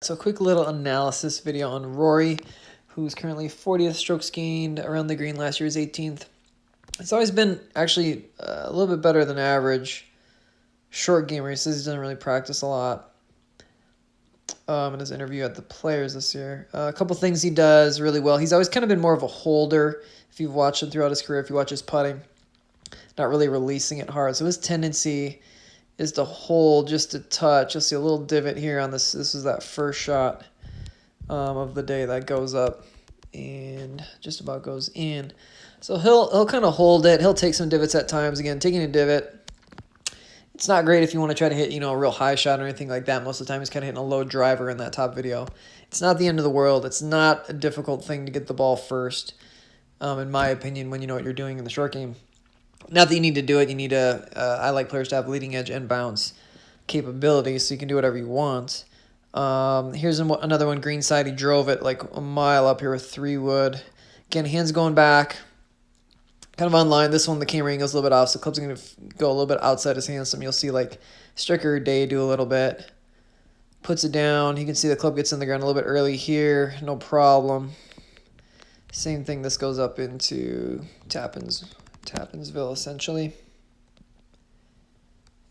So a quick little analysis video on Rory, who's currently 40th strokes gained around the green. Last year was 18th. It's always been actually a little bit better than average short gamer. He says he doesn't really practice a lot in his interview at the Players this year. A couple things he does really well. He's always kind of been more of a holder. If you've watched him throughout his career, if you watch his putting, not really releasing it hard. So his tendency is to hold just a touch. You'll see a little divot here on this. This is that first shot of the day that goes up and just about goes in. So he'll kind of hold it. He'll take some divots at times. Again, taking a divot, it's not great if you want to try to hit, a real high shot or anything like that. Most of the time he's kind of hitting a low driver in that top video. It's not the end of the world. It's not a difficult thing to get the ball first, in my opinion, when you know what you're doing in the short game. Not that you need to do it. You need to, I like players to have leading edge and bounce capability, so you can do whatever you want. Here's another one, green side. He drove it like a mile up here with 3-wood. Again, hands going back, kind of on line. This one, the camera angle's a little bit off, so the club's going to go a little bit outside his hands. Some you'll see like Stricker Day do a little bit. Puts it down. You can see the club gets in the ground a little bit early here. No problem. Same thing. This goes up into Tappansville, essentially.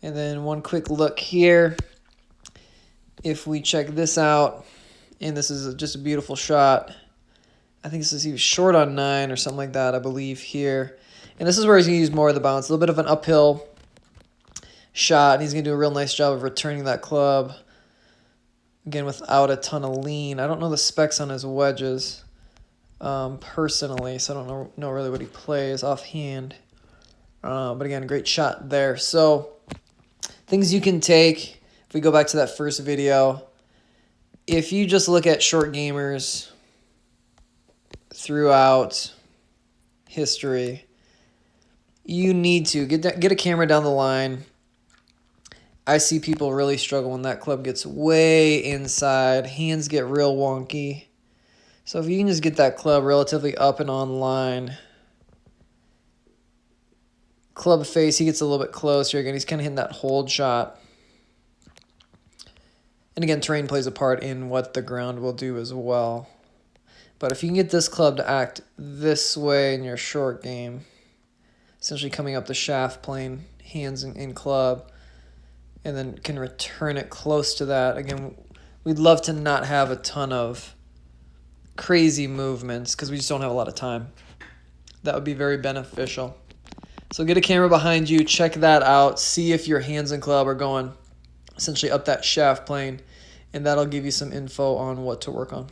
And then one quick look here. If we check this out, and this is just a beautiful shot. I think he was short on 9 or something like that, I believe, here. And this is where he's going to use more of the bounce. A little bit of an uphill shot, and he's going to do a real nice job of returning that club. Again, without a ton of lean. I don't know the specs on his wedges personally, so I don't know really what he plays offhand. But again, great shot there. So things you can take. If we go back to that first video, if you just look at short gamers throughout history, you need to get a camera down the line. I see people really struggle when that club gets way inside. Hands get real wonky. So if you can just get that club relatively up and on line, club face, he gets a little bit closer. Again, he's kind of hitting that hold shot. And again, terrain plays a part in what the ground will do as well. But if you can get this club to act this way in your short game, essentially coming up the shaft plane, hands in club, and then can return it close to that. Again, we'd love to not have a ton of crazy movements because we just don't have a lot of time. That would be very beneficial. So get a camera behind you, check that out, see if your hands and club are going essentially up that shaft plane, and that'll give you some info on what to work on.